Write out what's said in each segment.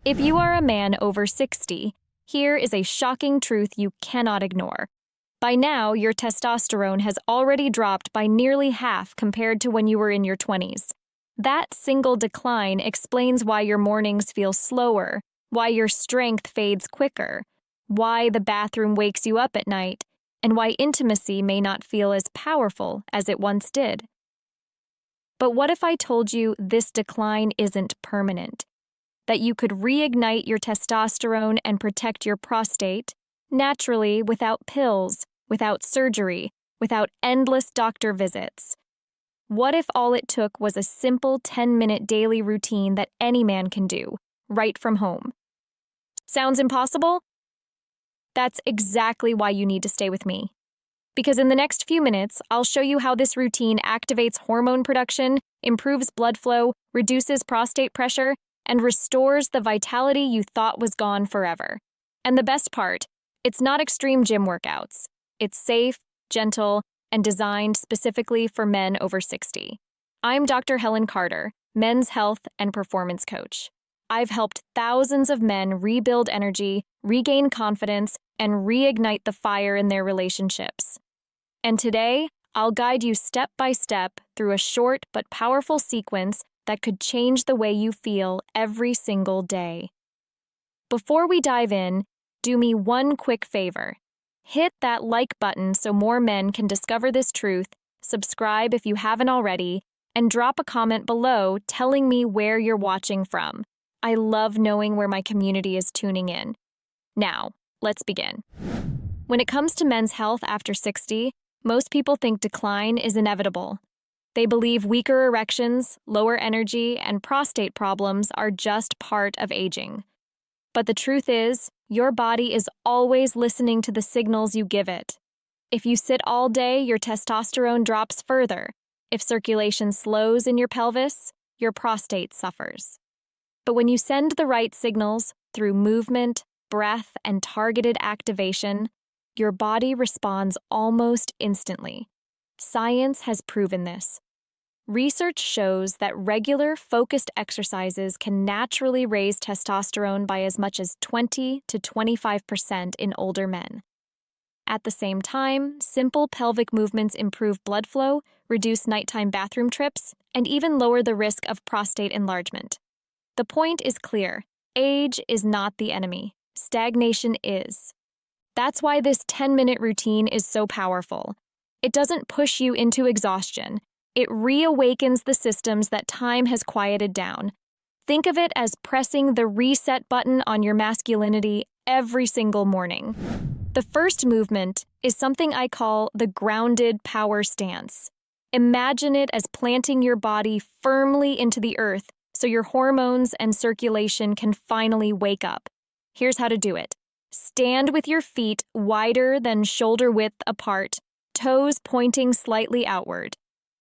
If you are a man over 60, here is a shocking truth you cannot ignore. By now, your testosterone has already dropped by nearly half compared to when you were in your 20s. That single decline explains why your mornings feel slower, why your strength fades quicker, why the bathroom wakes you up at night, and why intimacy may not feel as powerful as it once did. But what if I told you this decline isn't permanent? That you could reignite your testosterone and protect your prostate naturally without pills, without surgery, without endless doctor visits? What if all it took was a simple 10-minute daily routine that any man can do, right from home? Sounds impossible? That's exactly why you need to stay with me. Because in the next few minutes, I'll show you how this routine activates hormone production, improves blood flow, reduces prostate pressure, and restores the vitality you thought was gone forever. And the best part, it's not extreme gym workouts. It's safe, gentle, and designed specifically for men over 60. I'm Dr. Helen Carter, men's health and performance coach. I've helped thousands of men rebuild energy, regain confidence, and reignite the fire in their relationships. And today, I'll guide you step by step through a short but powerful sequence that could change the way you feel every single day. Before we dive in, do me one quick favor. Hit that like button so more men can discover this truth, subscribe if you haven't already, and drop a comment below telling me where you're watching from. I love knowing where my community is tuning in. Now, let's begin. When it comes to men's health after 60, most people think decline is inevitable. They believe weaker erections, lower energy, and prostate problems are just part of aging. But the truth is, your body is always listening to the signals you give it. If you sit all day, your testosterone drops further. If circulation slows in your pelvis, your prostate suffers. But when you send the right signals through movement, breath, and targeted activation, your body responds almost instantly. Science has proven this. Research shows that regular, focused exercises can naturally raise testosterone by as much as 20 to 25% in older men. At the same time, simple pelvic movements improve blood flow, reduce nighttime bathroom trips, and even lower the risk of prostate enlargement. The point is clear. Age is not the enemy. Stagnation is. That's why this 10-minute routine is so powerful. It doesn't push you into exhaustion. It reawakens the systems that time has quieted down. Think of it as pressing the reset button on your masculinity every single morning. The first movement is something I call the grounded power stance. Imagine it as planting your body firmly into the earth so your hormones and circulation can finally wake up. Here's how to do it. Stand with your feet wider than shoulder width apart, toes pointing slightly outward.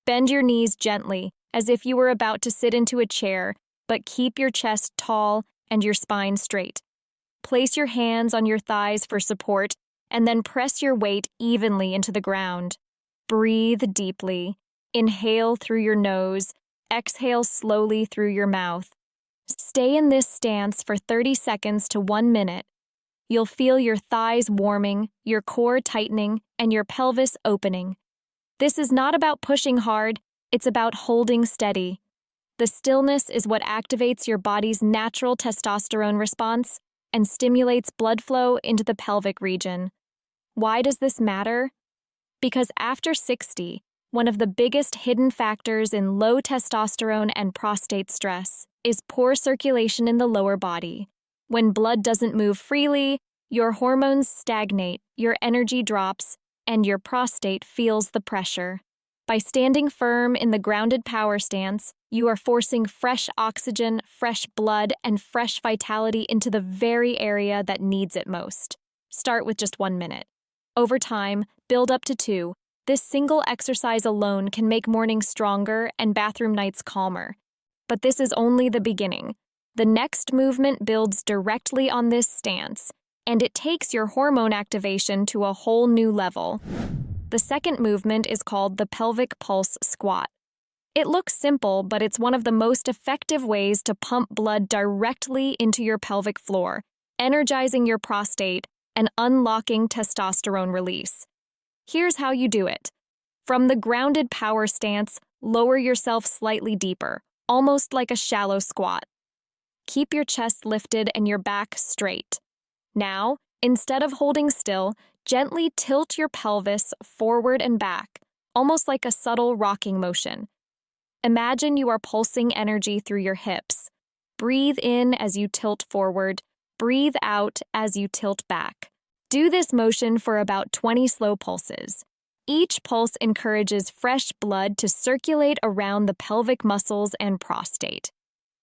Bend your knees gently, as if you were about to sit into a chair, but keep your chest tall and your spine straight. Place your hands on your thighs for support, and then press your weight evenly into the ground. Breathe deeply. Inhale through your nose. Exhale slowly through your mouth. Stay in this stance for 30 seconds to 1 minute. You'll feel your thighs warming, your core tightening, and your pelvis opening. This is not about pushing hard, it's about holding steady. The stillness is what activates your body's natural testosterone response and stimulates blood flow into the pelvic region. Why does this matter? Because after 60, one of the biggest hidden factors in low testosterone and prostate stress is poor circulation in the lower body. When blood doesn't move freely, your hormones stagnate, your energy drops, and your prostate feels the pressure. By standing firm in the grounded power stance, you are forcing fresh oxygen, fresh blood, and fresh vitality into the very area that needs it most. Start with just 1 minute. Over time, build up to 2. This single exercise alone can make mornings stronger and bathroom nights calmer. But this is only the beginning. The next movement builds directly on this stance, and it takes your hormone activation to a whole new level. The second movement is called the pelvic pulse squat. It looks simple, but it's one of the most effective ways to pump blood directly into your pelvic floor, energizing your prostate and unlocking testosterone release. Here's how you do it. From the grounded power stance, lower yourself slightly deeper, almost like a shallow squat. Keep your chest lifted and your back straight. Now, instead of holding still, gently tilt your pelvis forward and back, almost like a subtle rocking motion. Imagine you are pulsing energy through your hips. Breathe in as you tilt forward, breathe out as you tilt back. Do this motion for about 20 slow pulses. Each pulse encourages fresh blood to circulate around the pelvic muscles and prostate.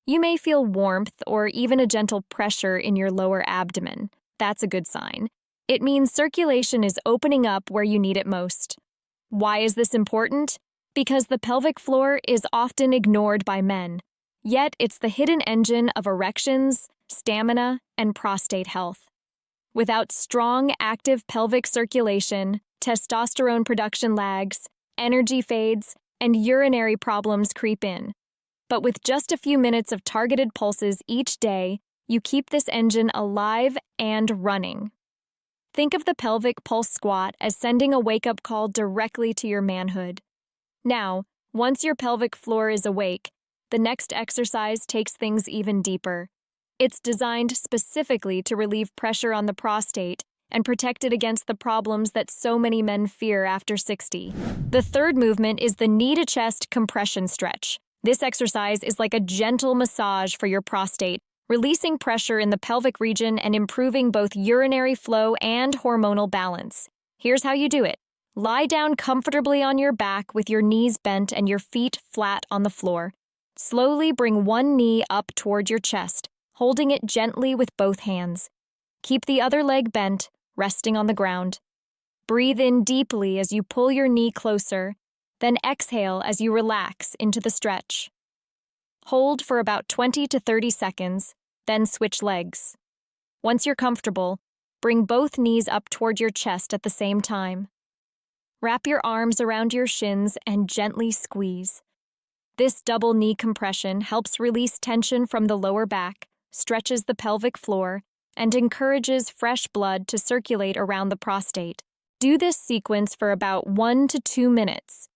You may feel warmth or even a gentle pressure in your lower abdomen. That's a good sign. It means circulation is opening up where you need it most. Why is this important? Because the pelvic floor is often ignored by men. Yet it's the hidden engine of erections, stamina, and prostate health. Without strong, active pelvic circulation, testosterone production lags, energy fades, and urinary problems creep in. But with just a few minutes of targeted pulses each day, you keep this engine alive and running. Think of the pelvic pulse squat as sending a wake-up call directly to your manhood. Now, once your pelvic floor is awake, the next exercise takes things even deeper. It's designed specifically to relieve pressure on the prostate and protect it against the problems that so many men fear after 60. The third movement is the knee-to-chest compression stretch. This exercise is like a gentle massage for your prostate, releasing pressure in the pelvic region and improving both urinary flow and hormonal balance. Here's how you do it. Lie down comfortably on your back with your knees bent and your feet flat on the floor. Slowly bring one knee up toward your chest, holding it gently with both hands. Keep the other leg bent, resting on the ground. Breathe in deeply as you pull your knee closer, then exhale as you relax into the stretch. Hold for about 20 to 30 seconds, then switch legs. Once you're comfortable, bring both knees up toward your chest at the same time. Wrap your arms around your shins and gently squeeze. This double knee compression helps release tension from the lower back, stretches the pelvic floor, and encourages fresh blood to circulate around the prostate. Do this sequence for about 1 to 2 minutes.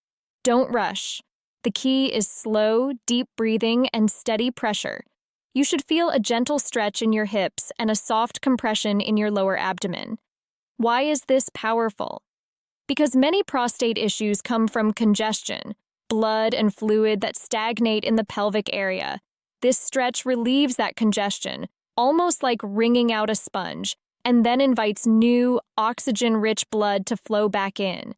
Don't rush. The key is slow, deep breathing and steady pressure. You should feel a gentle stretch in your hips and a soft compression in your lower abdomen. Why is this powerful? Because many prostate issues come from congestion, blood and fluid that stagnate in the pelvic area. This stretch relieves that congestion, almost like wringing out a sponge, and then invites new, oxygen-rich blood to flow back in.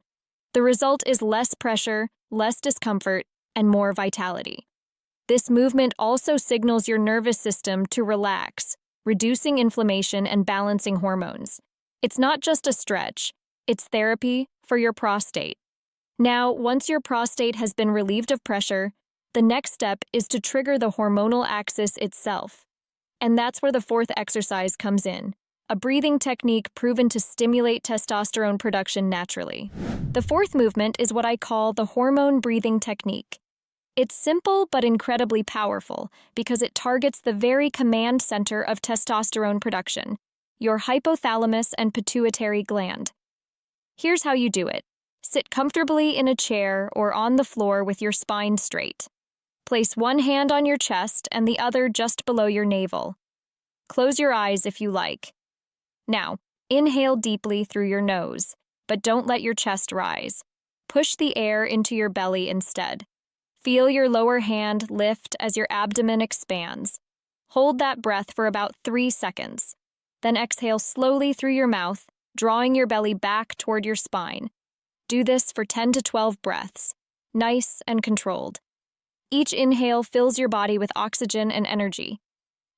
The result is less pressure, less discomfort, and more vitality. This movement also signals your nervous system to relax, reducing inflammation and balancing hormones. It's not just a stretch, it's therapy for your prostate. Now, once your prostate has been relieved of pressure, the next step is to trigger the hormonal axis itself. And that's where the fourth exercise comes in, a breathing technique proven to stimulate testosterone production naturally. The fourth movement is what I call the hormone breathing technique. It's simple but incredibly powerful because it targets the very command center of testosterone production, your hypothalamus and pituitary gland. Here's how you do it. Sit comfortably in a chair or on the floor with your spine straight. Place one hand on your chest and the other just below your navel. Close your eyes if you like. Now, inhale deeply through your nose, but don't let your chest rise. Push the air into your belly instead. Feel your lower hand lift as your abdomen expands. Hold that breath for about 3 seconds. Then exhale slowly through your mouth, drawing your belly back toward your spine. Do this for 10 to 12 breaths, nice and controlled. Each inhale fills your body with oxygen and energy.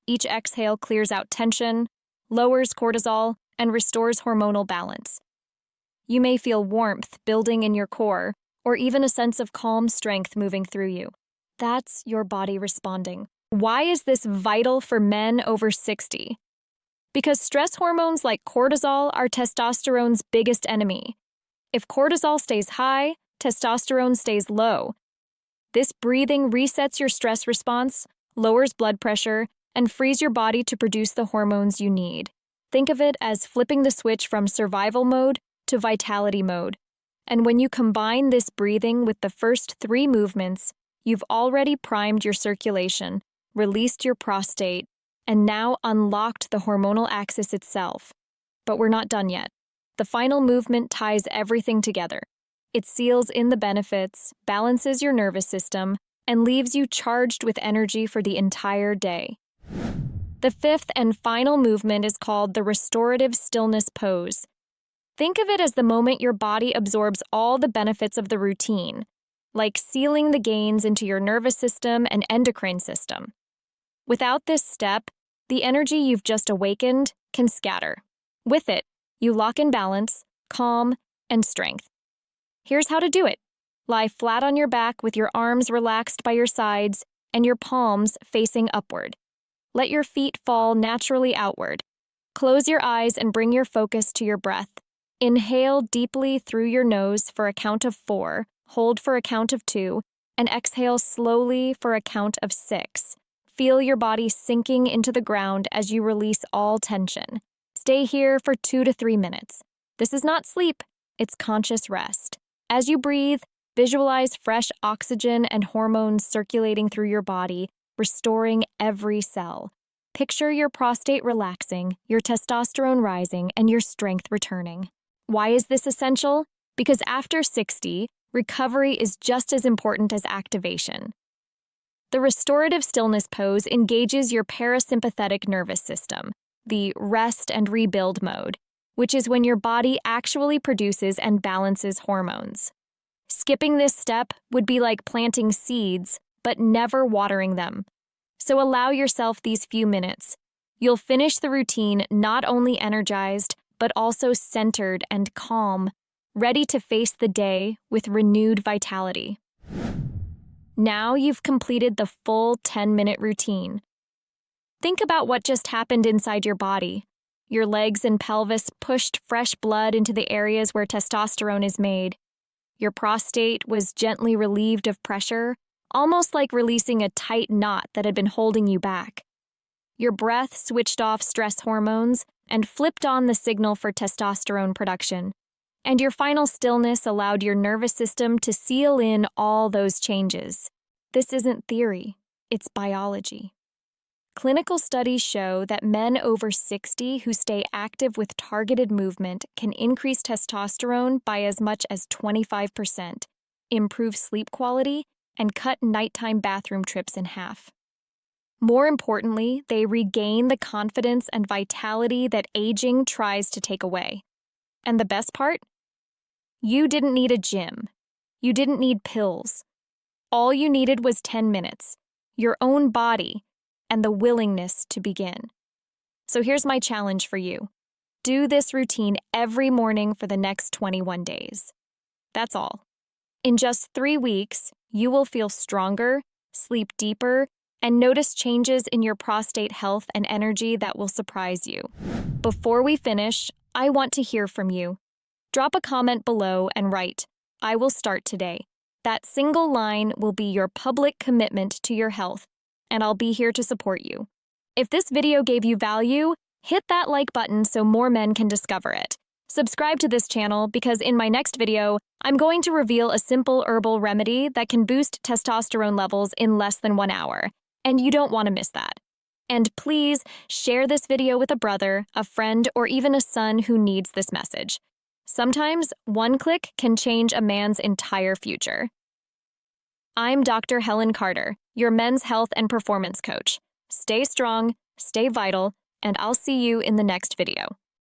Each exhale clears out tension, lowers cortisol, and restores hormonal balance. You may feel warmth building in your core, or even a sense of calm strength moving through you. That's your body responding. Why is this vital for men over 60? Because stress hormones like cortisol are testosterone's biggest enemy. If cortisol stays high, testosterone stays low. This breathing resets your stress response, lowers blood pressure, and frees your body to produce the hormones you need. Think of it as flipping the switch from survival mode to vitality mode. And when you combine this breathing with the first 3 movements, you've already primed your circulation, released your prostate, and now unlocked the hormonal axis itself. But we're not done yet. The final movement ties everything together. It seals in the benefits, balances your nervous system, and leaves you charged with energy for the entire day. The 5th and final movement is called the restorative stillness pose. Think of it as the moment your body absorbs all the benefits of the routine, like sealing the gains into your nervous system and endocrine system. Without this step, the energy you've just awakened can scatter. With it, you lock in balance, calm, and strength. Here's how to do it. Lie flat on your back with your arms relaxed by your sides and your palms facing upward. Let your feet fall naturally outward. Close your eyes and bring your focus to your breath. Inhale deeply through your nose for a count of 4, hold for a count of 2, and exhale slowly for a count of 6. Feel your body sinking into the ground as you release all tension. Stay here for 2 to 3 minutes. This is not sleep, it's conscious rest. As you breathe, visualize fresh oxygen and hormones circulating through your body, restoring every cell. Picture your prostate relaxing, your testosterone rising, and your strength returning. Why is this essential? Because after 60, recovery is just as important as activation. The restorative stillness pose engages your parasympathetic nervous system, the rest and rebuild mode, which is when your body actually produces and balances hormones. Skipping this step would be like planting seeds, but never watering them. So allow yourself these few minutes. You'll finish the routine not only energized, but also centered and calm, ready to face the day with renewed vitality. Now you've completed the full 10-minute routine. Think about what just happened inside your body. Your legs and pelvis pushed fresh blood into the areas where testosterone is made. Your prostate was gently relieved of pressure, almost like releasing a tight knot that had been holding you back. Your breath switched off stress hormones and flipped on the signal for testosterone production. And your final stillness allowed your nervous system to seal in all those changes. This isn't theory, it's biology. Clinical studies show that men over 60 who stay active with targeted movement can increase testosterone by as much as 25%, improve sleep quality, and cut nighttime bathroom trips in half. More importantly, they regain the confidence and vitality that aging tries to take away. And the best part? You didn't need a gym. You didn't need pills. All you needed was 10 minutes, your own body, and the willingness to begin. So here's my challenge for you. Do this routine every morning for the next 21 days. That's all. In just 3 weeks, you will feel stronger, sleep deeper, and notice changes in your prostate health and energy that will surprise you. Before we finish, I want to hear from you. Drop a comment below and write, "I will start today." That single line will be your public commitment to your health, and I'll be here to support you. If this video gave you value, hit that like button so more men can discover it. Subscribe to this channel because in my next video, I'm going to reveal a simple herbal remedy that can boost testosterone levels in less than 1 hour, and you don't want to miss that. And please share this video with a brother, a friend, or even a son who needs this message. Sometimes one click can change a man's entire future. I'm Dr. Helen Carter, your men's health and performance coach. Stay strong, stay vital, and I'll see you in the next video.